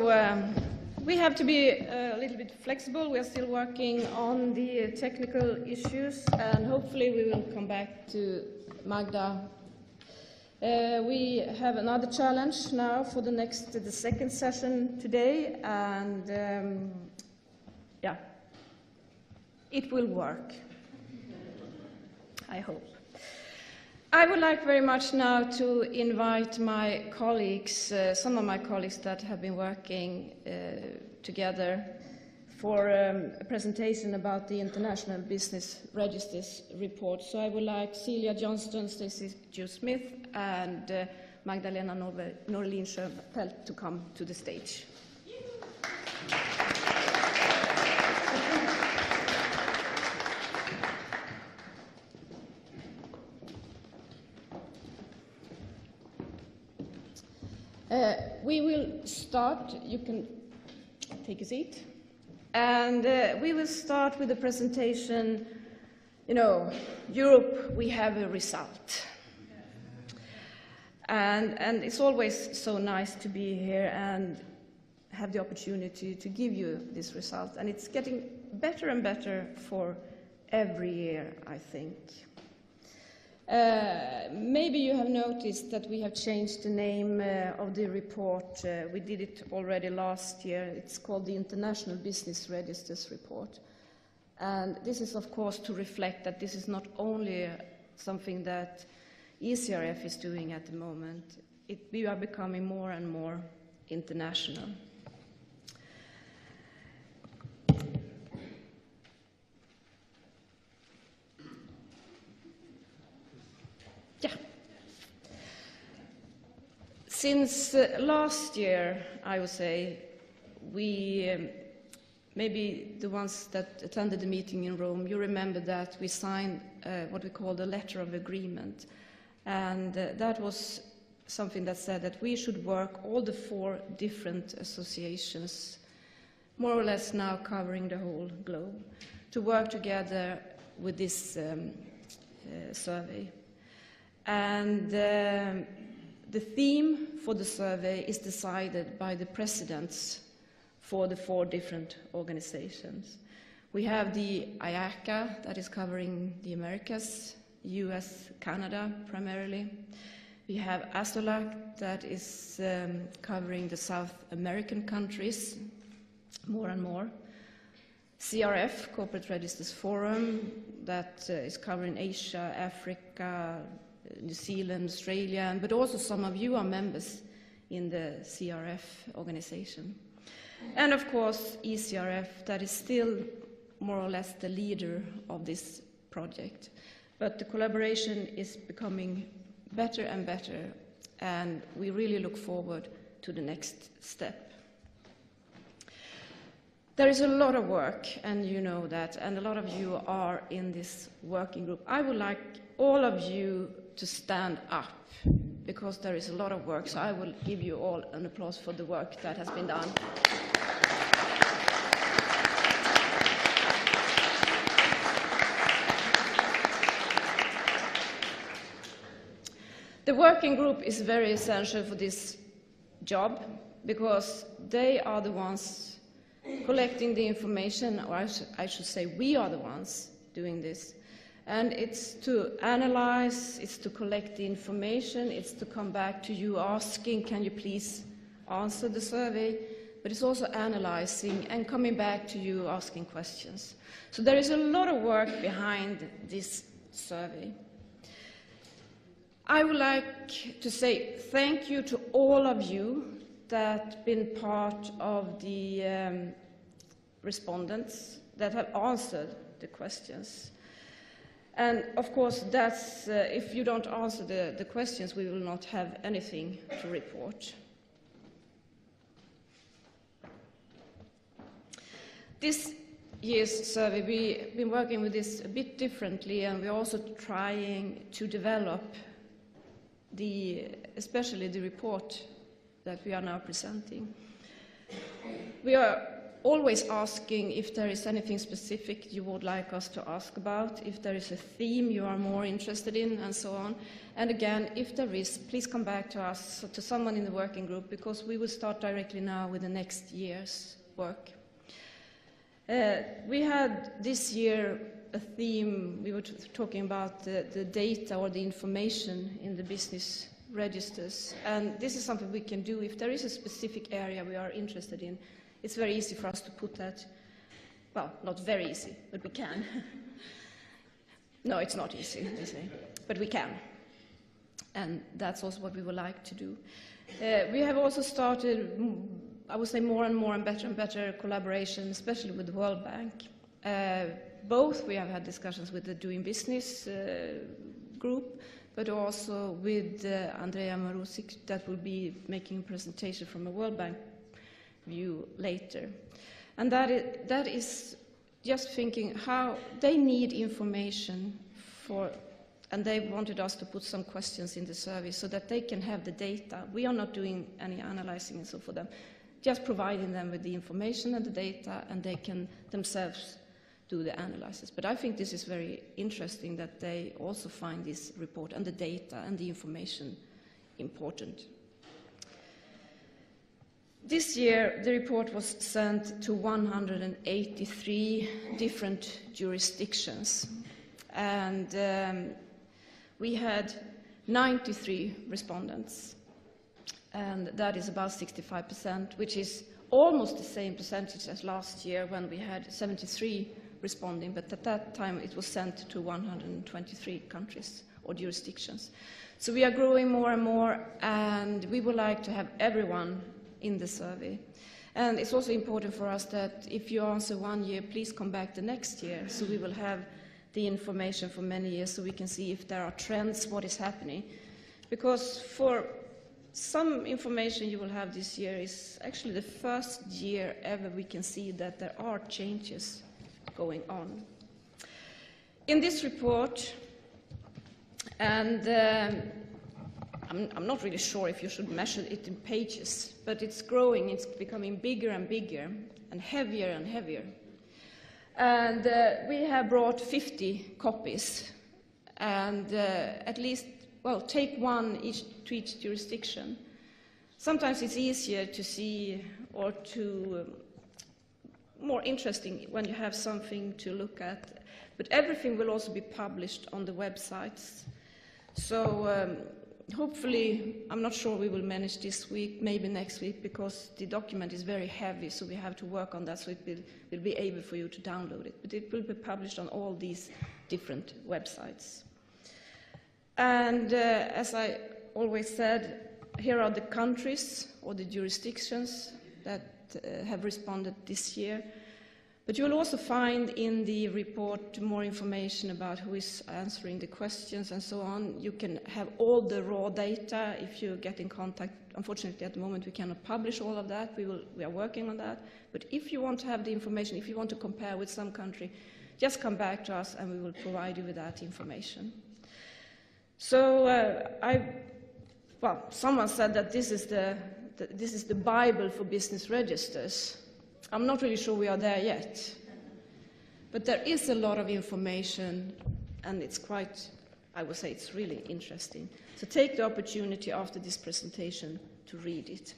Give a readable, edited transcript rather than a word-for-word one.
we have to be a little bit flexible. We are still working on the technical issues, and hopefully we will come back to Magda. We have another challenge now for the second session today, and yeah, it will work, I hope. I would like very much now to invite my colleagues, some of my colleagues that have been working together for a presentation about the International Business Registers report. So I would like Celia Johnston, Stacey Joe-Smith, and Magdalena Norlin Schönfeldt to come to the stage. We will start, you can take a seat, and we will start with the presentation. You know, Europe, we have a result. And it's always so nice to be here and have the opportunity to give you this result. And it's getting better and better for every year, I think. Maybe you have noticed that we have changed the name of the report. We did it already last year. It's called the International Business Registers Report. And this is, of course, to reflect that this is not only something that ECRF is doing at the moment. We are becoming more and more international. Since last year, I would say, we, maybe the ones that attended the meeting in Rome, you remember that we signed what we call the letter of agreement. And that was something that said that we should work, all the 4 different associations, more or less now covering the whole globe, to work together with this survey. And the theme for the survey is decided by the presidents for the 4 different organizations. We have the IACA, that is covering the Americas, US, Canada primarily. We have ASOLAC, that is covering the South American countries more and more. CRF, Corporate Registers Forum, that is covering Asia, Africa, New Zealand, Australia, but also some of you are members in the CRF organization. And of course, ECRF, that is still more or less the leader of this project. But the collaboration is becoming better and better, and we really look forward to the next step. There is a lot of work, and you know that, and a lot of you are in this working group. I would like all of you to stand up, because there is a lot of work, so I will give you all an applause for the work that has been done. The working group is very essential for this job, because they are the ones collecting the information, or I should say we are the ones doing this. And it's to analyze, it's to collect the information, it's to come back to you asking, can you please answer the survey? But it's also analyzing and coming back to you asking questions. So there is a lot of work behind this survey. I would like to say thank you to all of you that have been part of the respondents that have answered the questions. And of course, that's, if you don't answer the questions, we will not have anything to report. This year's survey, we've been working with this a bit differently, and we're also trying to develop especially the report that we are now presenting. We are always asking if there is anything specific you would like us to ask about, if there is a theme you are more interested in, and so on. And again, if there is, please come back to us, to someone in the working group, because we will start directly now with the next year's work. We had this year a theme, we were talking about the data or the information in the business registers, and this is something we can do. If there is a specific area we are interested in, it's very easy for us to put that, well, not very easy, but we can. No, it's not easy, they say, but we can. And that's also what we would like to do. We have also started, I would say, more and better collaboration, especially with the World Bank. Both we have had discussions with the Doing Business group, but also with Andrea Marusic, that will be making a presentation from a World Bank view later. And that is just thinking how they need information for, and they wanted us to put some questions in the survey so that they can have the data. We are not doing any analyzing and so for them, just providing them with the information and the data, and they can themselves do the analysis. But I think this is very interesting that they also find this report and the data and the information important. This year, the report was sent to 183 different jurisdictions, and we had 93 respondents, and that is about 65%, which is almost the same percentage as last year when we had 73 responding, but at that time it was sent to 123 countries or jurisdictions. So we are growing more and more, and we would like to have everyone in the survey. And it's also important for us that if you answer 1 year, please come back the next year, so we will have the information for many years so we can see if there are trends, what is happening. Because for some information you will have this year is actually the first year ever we can see that there are changes going on. In this report, and I'm not really sure if you should measure it in pages, but it's growing, it's becoming bigger and bigger and heavier and heavier. And we have brought 50 copies, and at least, well, take one to each jurisdiction. Sometimes it's easier to see or to more interesting when you have something to look at, but everything will also be published on the websites. So hopefully, I'm not sure we will manage this week, maybe next week, because the document is very heavy, so we have to work on that, so it will be able for you to download it. But it will be published on all these different websites. And as I always said, here are the countries or the jurisdictions that have responded this year. But you will also find in the report more information about who is answering the questions and so on. You can have all the raw data if you get in contact. Unfortunately, at the moment, we cannot publish all of that. We are working on that. But if you want to have the information, if you want to compare with some country, just come back to us and we will provide you with that information. So well, someone said that this is the Bible for business registers. I'm not really sure we are there yet, but there is a lot of information, and it's quite, I would say it's really interesting. So take the opportunity after this presentation to read it.